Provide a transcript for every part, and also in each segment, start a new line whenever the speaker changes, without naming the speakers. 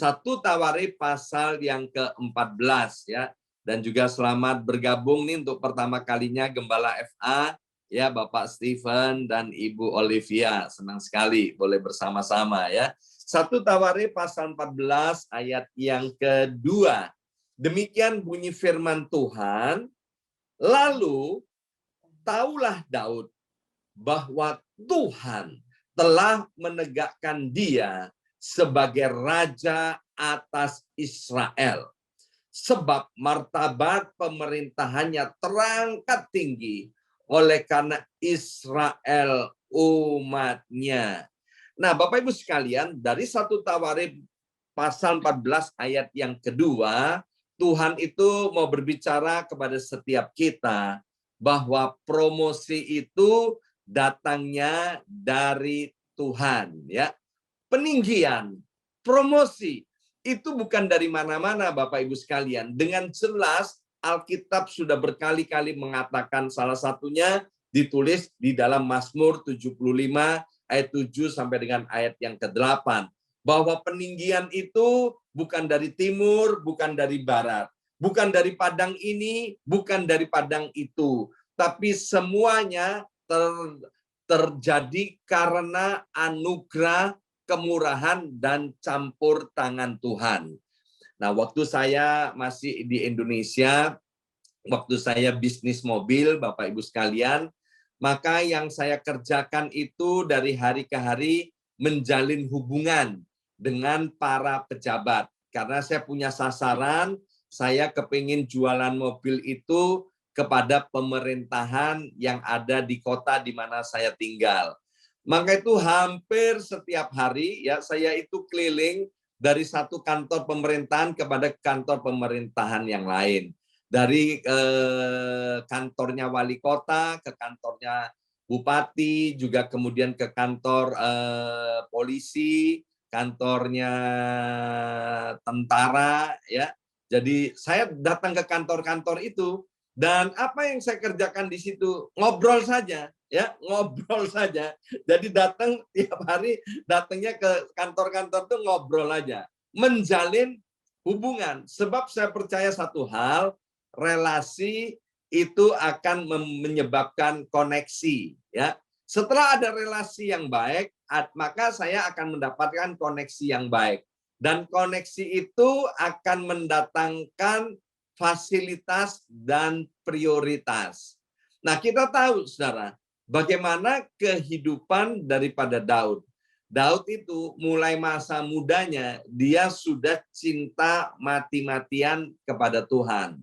1 Tawarikh pasal yang ke-14 ya. Dan juga selamat bergabung nih untuk pertama kalinya Gembala FA ya, Bapak Stephen dan Ibu Olivia. Senang sekali boleh bersama-sama ya. 1 Tawarikh pasal 14 ayat yang kedua. Demikian bunyi firman Tuhan, lalu taulah Daud bahwa Tuhan telah menegakkan dia sebagai raja atas Israel. Sebab martabat pemerintahannya terangkat tinggi oleh karena Israel umatnya. Nah, Bapak Ibu sekalian, dari 1 Tawarikh pasal 14 ayat yang kedua, Tuhan itu mau berbicara kepada setiap kita bahwa promosi itu datangnya dari Tuhan, ya. Peninggian, promosi itu bukan dari mana-mana, Bapak Ibu sekalian. Dengan jelas Alkitab sudah berkali-kali mengatakan, salah satunya ditulis di dalam Mazmur 75 ayat 7 sampai dengan ayat yang ke-8, bahwa peninggian itu bukan dari timur, bukan dari barat, bukan dari padang ini, bukan dari padang itu, tapi semuanya terjadi karena anugerah, kemurahan, dan campur tangan Tuhan. Nah, waktu saya masih di Indonesia, waktu saya bisnis mobil, Bapak Ibu sekalian, maka yang saya kerjakan itu dari hari ke hari menjalin hubungan dengan para pejabat. Karena saya punya sasaran, saya kepingin jualan mobil itu kepada pemerintahan yang ada di kota di mana saya tinggal. Maka itu hampir setiap hari ya saya itu keliling dari satu kantor pemerintahan kepada kantor pemerintahan yang lain. Dari kantornya wali kota ke kantornya bupati, juga kemudian ke kantor polisi, kantornya tentara ya. Jadi saya datang ke kantor-kantor itu dan apa yang saya kerjakan di situ? Ngobrol saja. Ya, ngobrol saja. Jadi datang tiap hari, datangnya ke kantor-kantor tuh ngobrol aja, menjalin hubungan. Sebab saya percaya satu hal, relasi itu akan menyebabkan koneksi. Ya, setelah ada relasi yang baik, maka saya akan mendapatkan koneksi yang baik. Dan koneksi itu akan mendatangkan fasilitas dan prioritas. Nah, kita tahu, saudara, bagaimana kehidupan daripada Daud. Daud itu mulai masa mudanya, dia sudah cinta mati-matian kepada Tuhan.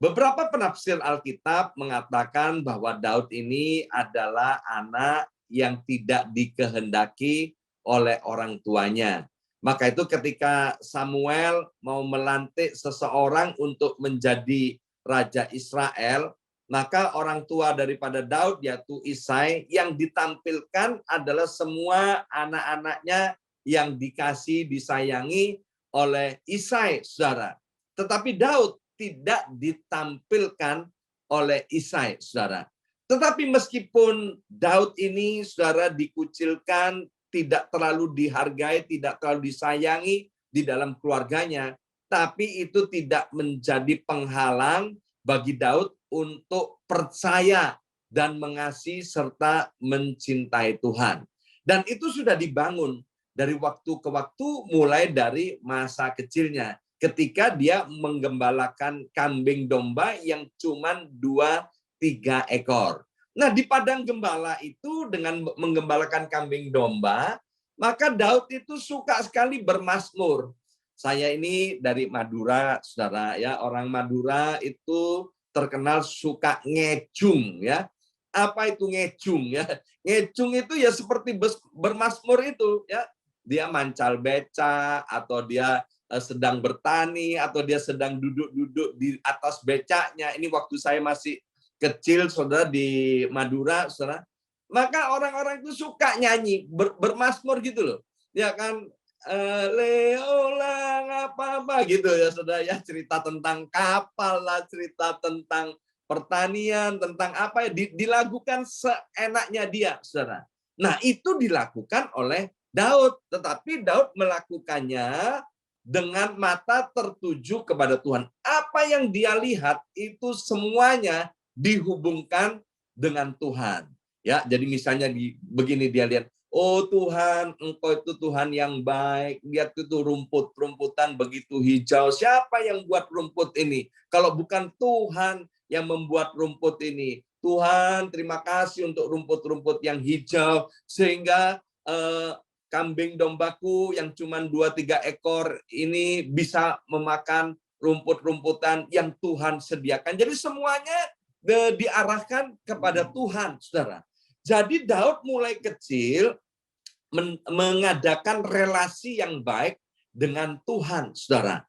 Beberapa penafsir Alkitab mengatakan bahwa Daud ini adalah anak yang tidak dikehendaki oleh orang tuanya. Maka itu ketika Samuel mau melantik seseorang untuk menjadi raja Israel, maka orang tua daripada Daud yaitu Isai yang ditampilkan adalah semua anak-anaknya yang dikasih, disayangi oleh Isai, saudara. Tetapi Daud tidak ditampilkan oleh Isai, saudara. Tetapi meskipun Daud ini, saudara, dikucilkan, tidak terlalu dihargai, tidak terlalu disayangi di dalam keluarganya, tapi itu tidak menjadi penghalang bagi Daud untuk percaya dan mengasihi serta mencintai Tuhan. Dan itu sudah dibangun dari waktu ke waktu, mulai dari masa kecilnya. Ketika dia menggembalakan kambing domba yang cuma 2-3 ekor. Nah, di padang gembala itu dengan menggembalakan kambing domba, maka Daud itu suka sekali bermazmur. Saya ini dari Madura, saudara ya, orang Madura itu terkenal suka ngejung ya. Apa itu ngejung ya? Ngejung itu ya seperti bermazmur itu ya. Dia mancal beca atau dia sedang bertani atau dia sedang duduk-duduk di atas becanya. Ini waktu saya masih kecil, saudara, di Madura, saudara. Maka orang-orang itu suka nyanyi, bermazmur gitu loh. Ya kan, Leolang apa-apa gitu ya, saudara ya, cerita tentang kapal lah, cerita tentang pertanian, tentang apa ya, dilakukan seenaknya dia, saudara. Nah, itu dilakukan oleh Daud, tetapi Daud melakukannya dengan mata tertuju kepada Tuhan. Apa yang dia lihat itu semuanya dihubungkan dengan Tuhan. Ya, jadi misalnya begini dia lihat, oh Tuhan, Engkau itu Tuhan yang baik. Lihat itu rumput-rumputan begitu hijau. Siapa yang buat rumput ini? Kalau bukan Tuhan yang membuat rumput ini. Tuhan, terima kasih untuk rumput-rumput yang hijau sehingga kambing dombaku yang cuma 2-3 ekor ini bisa memakan rumput-rumputan yang Tuhan sediakan. Jadi semuanya diarahkan kepada Tuhan, saudara. Jadi Daud mulai kecil mengadakan relasi yang baik dengan Tuhan, saudara.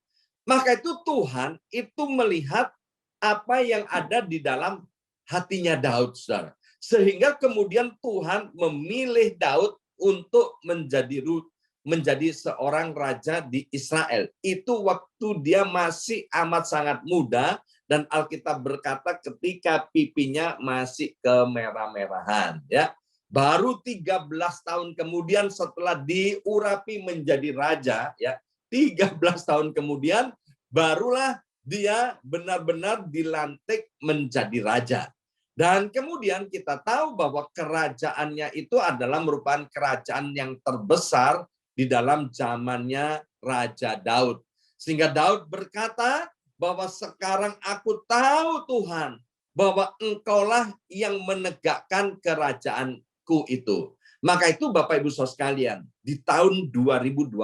Maka itu Tuhan itu melihat apa yang ada di dalam hatinya Daud, saudara. Sehingga kemudian Tuhan memilih Daud untuk menjadi seorang raja di Israel. Itu waktu dia masih amat sangat muda, dan Alkitab berkata ketika pipinya masih kemerah-merahan. Ya, baru 13 tahun kemudian setelah diurapi menjadi raja, ya, 13 tahun kemudian barulah dia benar-benar dilantik menjadi raja. Dan kemudian kita tahu bahwa kerajaannya itu adalah merupakan kerajaan yang terbesar di dalam zamannya Raja Daud. Sehingga Daud berkata bahwa sekarang aku tahu Tuhan, bahwa Engkaulah yang menegakkan kerajaanku itu. Maka itu Bapak Ibu Saudara sekalian, di tahun 2021,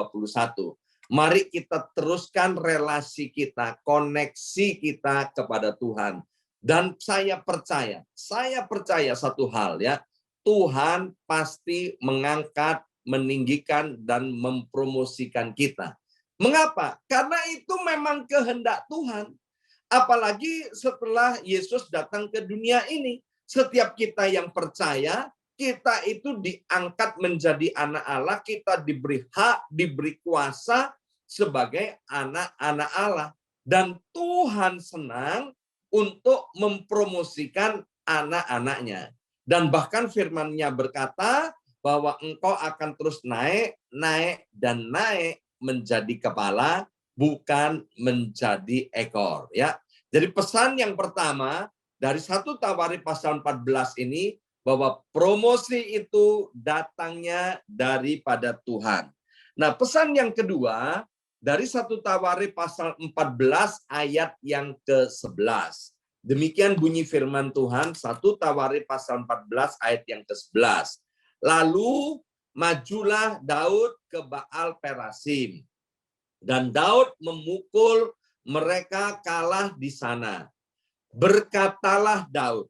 mari kita teruskan relasi kita, koneksi kita kepada Tuhan. Dan saya percaya satu hal, ya, Tuhan pasti mengangkat, meninggikan, dan mempromosikan kita. Mengapa? Karena itu memang kehendak Tuhan. Apalagi setelah Yesus datang ke dunia ini. Setiap kita yang percaya, kita itu diangkat menjadi anak Allah, kita diberi hak, diberi kuasa sebagai anak-anak Allah. Dan Tuhan senang untuk mempromosikan anak-anaknya. Dan bahkan firman-Nya berkata bahwa engkau akan terus naik, naik, dan naik menjadi kepala, bukan menjadi ekor. Ya, jadi pesan yang pertama dari 1 Tawarikh pasal 14 ini, bahwa promosi itu datangnya daripada Tuhan. Nah, pesan yang kedua dari 1 Tawarikh pasal 14 ayat yang ke-11. Demikian bunyi firman Tuhan, 1 Tawarikh pasal 14 ayat yang ke-11. Lalu majulah Daud ke Baal Perasim, dan Daud memukul mereka kalah di sana. Berkatalah Daud,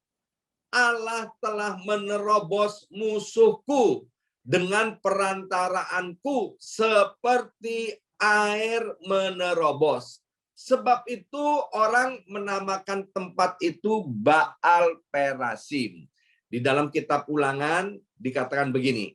Allah telah menerobos musuhku dengan perantaraanku seperti air menerobos. Sebab itu orang menamakan tempat itu Baal Perasim. Di dalam kitab Ulangan dikatakan begini,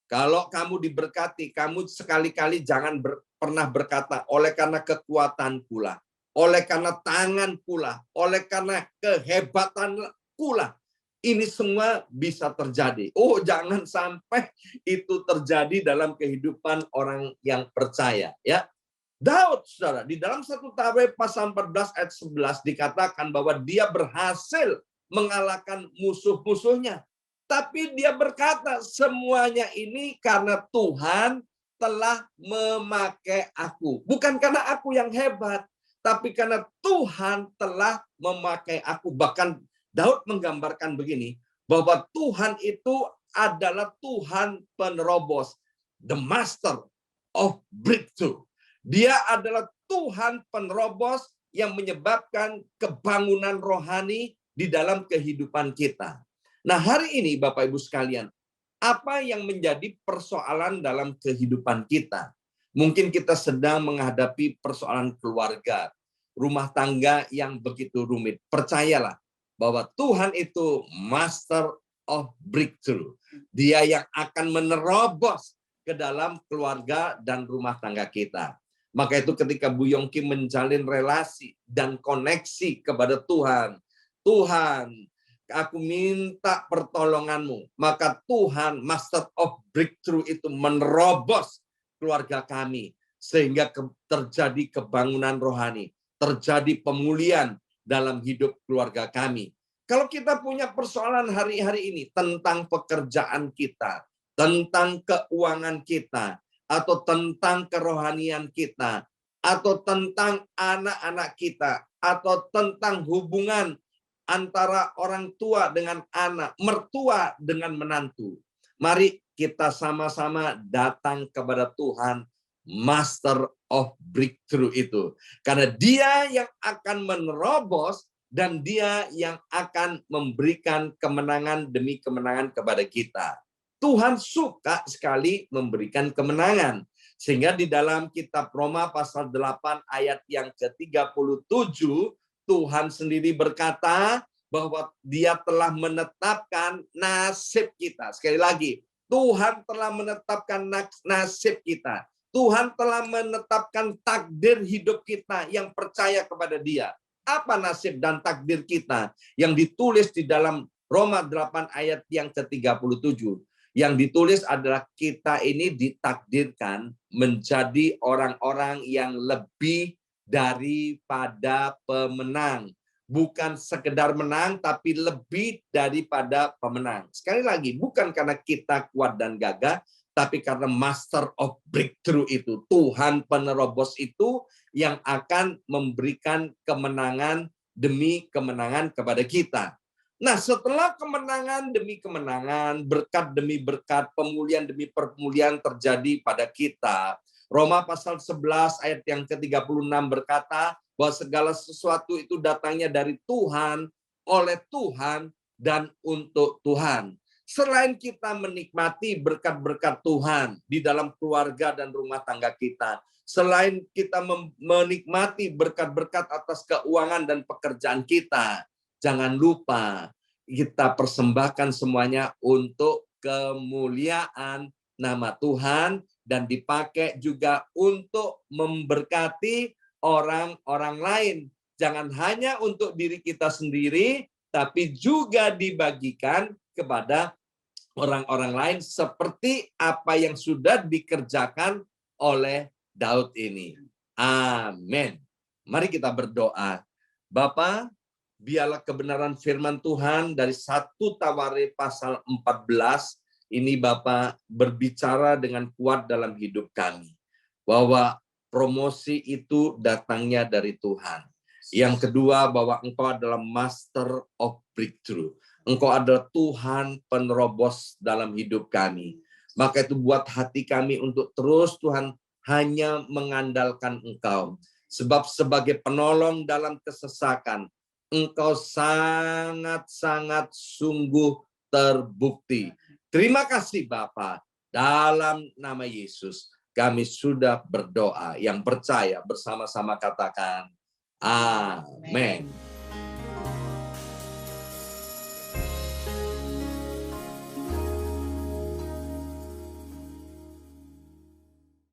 kalau kamu diberkati, kamu sekali-kali jangan pernah berkata, oleh karena kekuatan pula, oleh karena tangan pula, oleh karena kehebatan pula. Ini semua bisa terjadi. Oh, jangan sampai itu terjadi dalam kehidupan orang yang percaya. Ya, Daud, saudara, di dalam 1 Tawarikh pasal 14 ayat 11 dikatakan bahwa dia berhasil mengalahkan musuh-musuhnya. Tapi dia berkata, semuanya ini karena Tuhan telah memakai aku. Bukan karena aku yang hebat, tapi karena Tuhan telah memakai aku. Bahkan Daud menggambarkan begini, bahwa Tuhan itu adalah Tuhan penerobos, the master of breakthrough. Dia adalah Tuhan penerobos yang menyebabkan kebangunan rohani di dalam kehidupan kita. Nah, hari ini Bapak Ibu sekalian, apa yang menjadi persoalan dalam kehidupan kita? Mungkin kita sedang menghadapi persoalan keluarga, rumah tangga yang begitu rumit. Percayalah bahwa Tuhan itu master of breakthrough. Dia yang akan menerobos ke dalam keluarga dan rumah tangga kita. Maka itu ketika Bu Yongki menjalin relasi dan koneksi kepada Tuhan, Tuhan, aku minta pertolonganmu. Maka Tuhan, master of breakthrough itu menerobos keluarga kami. sehingga terjadi kebangunan rohani, terjadi pemulihan dalam hidup keluarga kami. Kalau kita punya persoalan hari-hari ini tentang pekerjaan kita, tentang keuangan kita, atau tentang kerohanian kita, atau tentang anak-anak kita, atau tentang hubungan antara orang tua dengan anak, mertua dengan menantu. Mari kita sama-sama datang kepada Tuhan, Master of Breakthrough itu. Karena Dia yang akan menerobos dan Dia yang akan memberikan kemenangan demi kemenangan kepada kita. Tuhan suka sekali memberikan kemenangan. Sehingga di dalam kitab Roma pasal 8 ayat yang ke-37, Tuhan sendiri berkata bahwa Dia telah menetapkan nasib kita. Sekali lagi, Tuhan telah menetapkan nasib kita. Tuhan telah menetapkan takdir hidup kita yang percaya kepada Dia. Apa nasib dan takdir kita yang ditulis di dalam Roma 8 ayat yang ke-37? Yang ditulis adalah kita ini ditakdirkan menjadi orang-orang yang lebih daripada pemenang. Bukan sekedar menang, tapi lebih daripada pemenang. Sekali lagi, bukan karena kita kuat dan gagah, tapi karena Master of Breakthrough itu. Tuhan penerobos itu yang akan memberikan kemenangan demi kemenangan kepada kita. Nah, setelah kemenangan demi kemenangan, berkat demi berkat, pemulihan demi pemulihan terjadi pada kita. Roma pasal 11 ayat yang ke-36 berkata bahwa segala sesuatu itu datangnya dari Tuhan, oleh Tuhan, dan untuk Tuhan. Selain kita menikmati berkat-berkat Tuhan di dalam keluarga dan rumah tangga kita, selain kita menikmati berkat-berkat atas keuangan dan pekerjaan kita, jangan lupa kita persembahkan semuanya untuk kemuliaan nama Tuhan dan dipakai juga untuk memberkati orang-orang lain. Jangan hanya untuk diri kita sendiri, tapi juga dibagikan kepada orang-orang lain seperti apa yang sudah dikerjakan oleh Daud ini. Amin. Mari kita berdoa. Bapa, biarlah kebenaran firman Tuhan dari 1 Tawarik pasal 14 ini Bapa berbicara dengan kuat dalam hidup kami. Bahwa promosi itu datangnya dari Tuhan. Yang kedua, bahwa Engkau adalah Master of Breakthrough. Engkau adalah Tuhan penerobos dalam hidup kami. Maka itu buat hati kami untuk terus Tuhan hanya mengandalkan Engkau. Sebab sebagai penolong dalam kesesakan, Engkau sangat-sangat sungguh terbukti. Terima kasih Bapa. Dalam nama Yesus kami sudah berdoa. Yang percaya bersama-sama katakan amin.